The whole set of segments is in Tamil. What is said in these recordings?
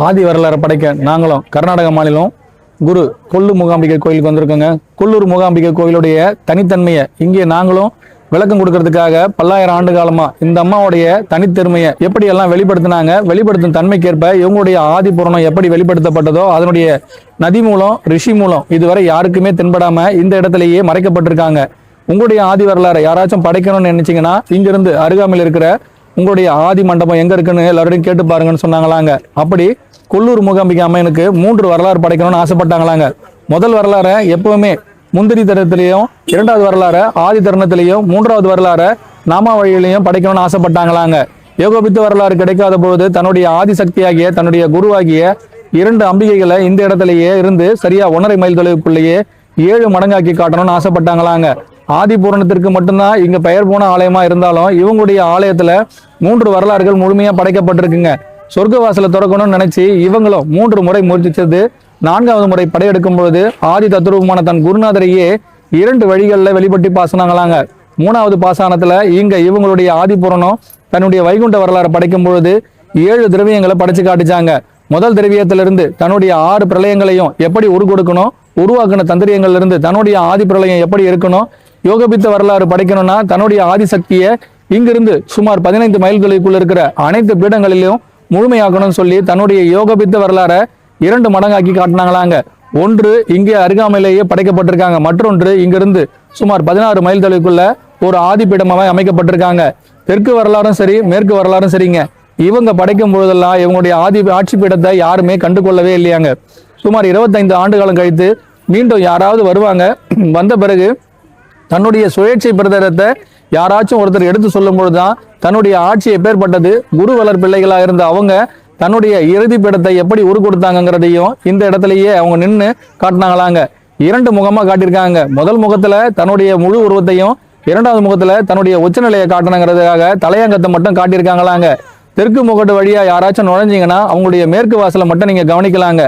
ஆதி வரலாறு படைக்க நாங்களும் கர்நாடக மாநிலம் குரு கொல்லூர் மூகாம்பிகை கோயிலுக்கு வந்திருக்கோங்க. கொல்லூர் மூகாம்பிகை கோயிலுடைய தனித்தன்மையை இங்கே நாங்களும் விளக்கம் கொடுக்கறதுக்காக பல்லாயிரம் ஆண்டு காலமா இந்த அம்மாவுடைய தனித்தன்மையை எப்படி எல்லாம் வெளிப்படுத்தினாங்க, வெளிப்படுத்தும் தன்மைக்கேற்ப இவங்களுடைய ஆதி புராணம் எப்படி வெளிப்படுத்தப்பட்டதோ அதனுடைய நதி மூலம் ரிஷி மூலம் இதுவரை யாருக்குமே தென்படாம இந்த இடத்திலேயே மறைக்கப்பட்டிருக்காங்க. உங்களுடைய ஆதி வரலாறு யாராச்சும் படைக்கணும்னு நினைச்சீங்கன்னா இங்கிருந்து அருகாமையில் இருக்கிற உங்களுடைய ஆதி மண்டபம் எங்க இருக்குன்னு எல்லாரோடையும் கேட்டு பாருங்கன்னு சொன்னாங்களாங்க. அப்படி கொல்லூர் மூகாம்பிகை அம்மனுக்கு 3 வரலாறு படைக்கணும்னு ஆசைப்பட்டாங்களாங்க. முதல் வரலாறு எப்பவுமே முந்திரி தருணத்திலையும், 2வது வரலாறு ஆதி தருணத்திலையும், 3வது வரலாறு நாமாவழியிலையும் படைக்கணும்னு ஆசைப்பட்டாங்களாங்க. ஏகோபித்த வரலாறு கிடைக்காத பொழுது தன்னுடைய ஆதிசக்தியாகிய தன்னுடைய குருவாகிய 2 அம்பிகைகளை இந்த இடத்திலேயே இருந்து சரியா 1.5 மைல் தொலைவுக்குள்ளேயே 7 மடங்காக்கி காட்டணும்னு ஆசைப்பட்டாங்களாங்க. ஆதி பூரணத்திற்கு மட்டும்தான் இங்க பெயர் போன ஆலயமா இருந்தாலும் இவங்களுடைய ஆலயத்துல 3 வரலாறுகள் முழுமையா படைக்கப்பட்டிருக்குங்க. சொர்க்க வாசலை திறக்கணும்னு நினைச்சு இவங்களும் 3 முறை முயற்சிச்சது 4வது முறை படையெடுக்கும் பொழுது ஆதி தத்துவமான தன் குருநாதரையே 2 வழிகளில் வெளிப்பட்டு பாசனாங்களாங்க. 3வது பாசானத்துல இங்க இவங்களுடைய ஆதி பூரணம் தன்னுடைய வைகுண்ட வரலாறு படைக்கும் பொழுது 7 திரவியங்களை படைச்சு காட்டிச்சாங்க. முதல் திரவியத்திலிருந்து தன்னுடைய 6 பிரளயங்களையும் எப்படி உருக்கொடுக்கணும், உருவாக்கின தந்திரியங்கள்ல இருந்து தன்னுடைய ஆதி பிரளயம் எப்படி இருக்கணும், யோகபித்த வரலாறு படைக்கணும்னா தன்னுடைய ஆதிசக்தியை இங்கிருந்து சுமார் 15 மைல் தொலைவுக்குள்ள இருக்கிற அனைத்து பீடங்களிலும் முழுமையாக்கணும்னு சொல்லி தன்னுடைய யோகபித்த வரலாறை 2 மடங்காக்கி காட்டினாங்களாங்க. ஒன்று இங்கே அருகாமையிலேயே படைக்கப்பட்டிருக்காங்க, மற்றொன்று இங்கிருந்து சுமார் 16 மைல் தொலைவுக்குள்ள ஒரு ஆதி பீடமாக அமைக்கப்பட்டிருக்காங்க. தெற்கு வரலாறும் சரி மேற்கு வரலாறும் சரிங்க, இவங்க படைக்கும் பொழுதெல்லாம் இவங்களுடைய ஆதி ஆட்சி பீடத்தை யாருமே கண்டுகொள்ளவே இல்லையாங்க. சுமார் 25 ஆண்டு காலம் கழித்து மீண்டும் யாராவது வருவாங்க. வந்த பிறகு தன்னுடைய சுயேட்சை பிரதேசத்தை யாராச்சும் ஒருத்தர் எடுத்து சொல்லும் பொழுதுதான் தன்னுடைய ஆட்சி எப்பேற்பட்டது, குரு வளர் பிள்ளைகளா இருந்த அவங்க தன்னுடைய இறுதி பீடத்தை எப்படி உரு கொடுத்தாங்கிறதையும் இந்த இடத்துலயே அவங்க நின்று காட்டினாங்களாங்க. 2 முகமா காட்டியிருக்காங்க. முதல் முகத்துல தன்னுடைய முழு உருவத்தையும், 2வது முகத்துல தன்னுடைய உச்சநிலையை காட்டணுங்கிறதுக்காக தலையங்கத்தை மட்டும் காட்டியிருக்காங்களாங்க. தெற்கு முகட்டு வழியா யாராச்சும் நுழைஞ்சிங்கன்னா அவங்களுடைய மேற்கு வாசலை மட்டும் நீங்க கவனிக்கலாங்க.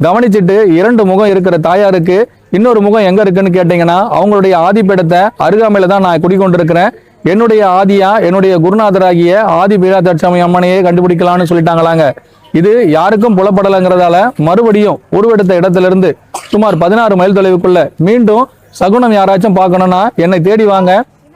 கவனிச்சுட்டு 2 முகம் இருக்கிற தாயாருக்கு இன்னொரு முகம் எங்க இருக்குன்னு கேட்டீங்கன்னா அவங்களுடைய ஆதி பீடத்தை அருகாமையில தான் நான் குடிக்கொண்டிருக்கிறேன், என்னுடைய ஆதியா என்னுடைய குருநாதராகிய ஆதி பீடாதட்சமி அம்மனையே கண்டுபிடிக்கலாம்னு சொல்லிட்டாங்களாங்க. இது யாருக்கும் புலப்படலைங்கிறதால மறுபடியும் உருவெடுத்த இடத்துல இருந்து சுமார் 16 மைல் தொலைவுக்குள்ள மீண்டும் சகுனம் யாராச்சும் பார்க்கணும்னா என்னை தேடி வாங்க,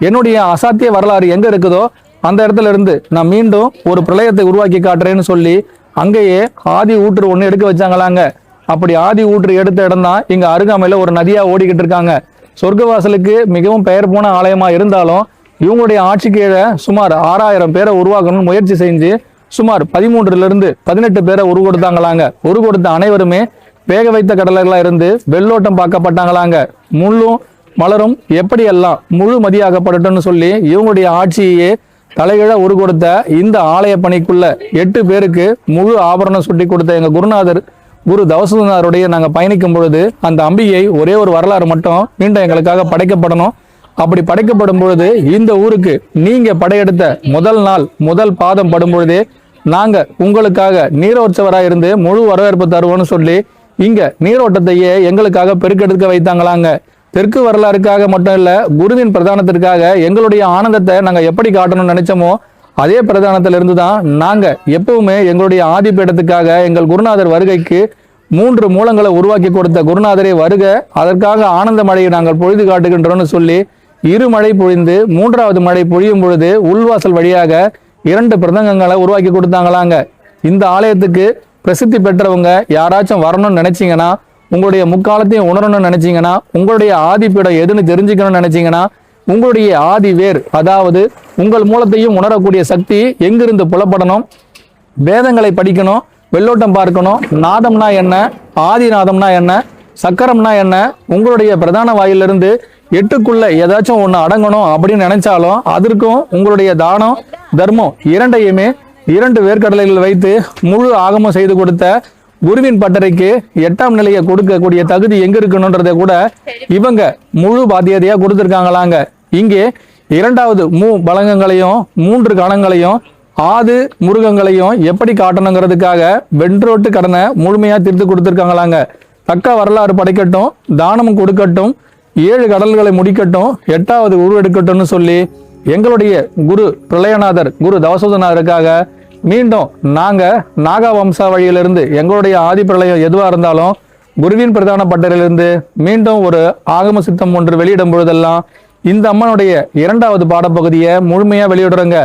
என்னுடைய அசாத்திய வரலாறு எங்க இருக்குதோ அந்த இடத்துல இருந்து நான் மீண்டும் ஒரு பிரளயத்தை உருவாக்கி காட்டுறேன்னு சொல்லி அங்கேயே ஆதி ஊற்று ஒன்று எடுக்க வச்சாங்களாங்க. அப்படி ஆதி ஊற்று எடுத்த இடம் தான் இங்க அருகாமையில ஒரு நதியா ஓடிக்கிட்டு இருக்காங்க. சொர்க்கவாசலுக்கு மிகவும் பெயர் போன ஆலயமா இருந்தாலும் இவங்களுடைய ஆட்சி கீழே சுமார் 6000 பேரை உருவாக்கணும்னு முயற்சி செஞ்சு சுமார் 13 - 18 பேரை உருவெடுத்தாங்களாங்க. உருவெடுத்த அனைவருமே வேக வைத்த கடலர்களா இருந்து வெள்ளோட்டம் பார்க்கப்பட்டாங்களாங்க. முள்ளும் மலரும் எப்படியெல்லாம் முழு மதியாகப்படட்டும்னு சொல்லி இவங்களுடைய ஆட்சியே தலைகீழ உருவெடுத்த இந்த ஆலய பணிக்குள்ள 8 பேருக்கு முழு ஆபரணம் சுட்டி கொடுத்த எங்க குருநாதர் குரு தவசநாதருடைய நாங்க பயணிக்கும் பொழுது அந்த அம்பிகை ஒரே ஒரு வரலாறு மட்டும் மீண்டும் எங்களுக்காக படைக்கப்படணும். அப்படி படைக்கப்படும் பொழுது இந்த ஊருக்கு நீங்க படையெடுத்த முதல் நாள் முதல் பாதம் படும் பொழுதே நாங்க உங்களுக்காக நீரோற்சவராக இருந்து முழு வரவேற்பு தருவோம்னு சொல்லி இங்க நீரோட்டத்தையே எங்களுக்காக பெருக்கெடுக்க வைத்தாங்களாங்க. தெற்கு வரலாறுக்காக மட்டும் இல்ல, குருவின் பிரதானத்திற்காக எங்களுடைய ஆனந்தத்தை நாங்க எப்படி காட்டணும்னு நினைச்சோமோ அதே பிரதானத்துல இருந்துதான் நாங்க எப்பவுமே எங்களுடைய ஆதி பீடத்துக்காக எங்கள் குருநாதர் வருகைக்கு 3 மூலங்களை உருவாக்கி கொடுத்த குருநாதரே வருக, அதற்காக ஆனந்த மழையை நாங்கள் பொழுது காட்டுகின்றோம்னு சொல்லி 2 மழை பொழிந்து 3வது மழை பொழியும் பொழுது உள்வாசல் வழியாக 2 பிரதங்கங்களை உருவாக்கி கொடுத்தாங்களாங்க. இந்த ஆலயத்துக்கு பிரசித்தி பெற்றவங்க யாராச்சும் வரணும்னு நினைச்சீங்கன்னா, உங்களுடைய முக்காலத்தையும் உணரணும்னு நினைச்சீங்கன்னா, உங்களுடைய ஆதி பீடம் எதுன்னு தெரிஞ்சுக்கணும்னு நினைச்சீங்கன்னா, உங்களுடைய ஆதி வேர் அதாவது உங்கள் மூலத்தையும் உணரக்கூடிய சக்தி எங்கிருந்து புலப்படணும், வேதங்களை படிக்கணும், வெள்ளோட்டம் பார்க்கணும், நாதம்னா என்ன, ஆதிநாதம்னா என்ன, சக்கரம்னா என்ன, உங்களுடைய பிரதான வாயிலிருந்து 8க்குள்ள ஏதாச்சும் ஒன்று அடங்கணும் அப்படின்னு நினைச்சாலும் அதற்கும் உங்களுடைய தானம் தர்மம் இரண்டையுமே 2 வேர்க்கடலைகள் வைத்து முழு ஆகமம் செய்து கொடுத்த குருவின் பட்டறைக்கு 8ஆம் நிலையை கொடுக்கக்கூடிய தகுதி எங்க இருக்கணும்ன்றதை கூட இவங்க முழு பாத்தியதையா கொடுத்திருக்காங்களாங்க. இங்கே 2வது பலங்கங்களையும் 3 கணங்களையும் ஆது முருகங்களையும் எப்படி காட்டணுங்கிறதுக்காக வென்றோட்டு கடனை முழுமையா தீர்த்து கொடுத்திருக்காங்களாங்க. தக்க வரலாறு படைக்கட்டும், தானமும் கொடுக்கட்டும், 7 கடல்களை முடிக்கட்டும், 8வது உருவெடுக்கட்டும்னு சொல்லி எங்களுடைய குரு பிரளயநாதர் குரு தவசோதநாதருக்காக மீண்டும் நாங்க நாகா வம்சாவழியிலிருந்து எங்களுடைய ஆதிப்பிரளயம் எதுவா இருந்தாலும் குருவின் பிரதான பட்டரிலிருந்து மீண்டும் ஒரு ஆகம சித்தம் ஒன்று வெளியிடும் பொழுதெல்லாம் இந்த அம்மனுடைய 2வது பாடப்பகுதியை முழுமையா வெளியிடுறங்க.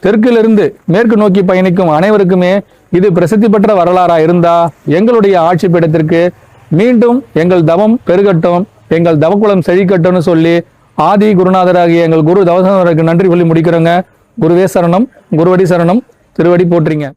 தெற்கிலிருந்து மேற்கு நோக்கி பயணிக்கும் அனைவருக்குமே இது பிரசித்தி பெற்ற வரலாறா இருந்தா எங்களுடைய ஆட்சி பீடத்திற்கு மீண்டும் எங்கள் தவம் பெருகட்டும், எங்கள் தவக்குளம் செழிக்கட்டும்னு சொல்லி ஆதி குருநாதராகிய எங்கள் குரு தவசனருக்கு நன்றி சொல்லி முடிக்கிறோங்க. குருவே சரணம், குருவடி சரணம், திருவடி போற்றிங்க.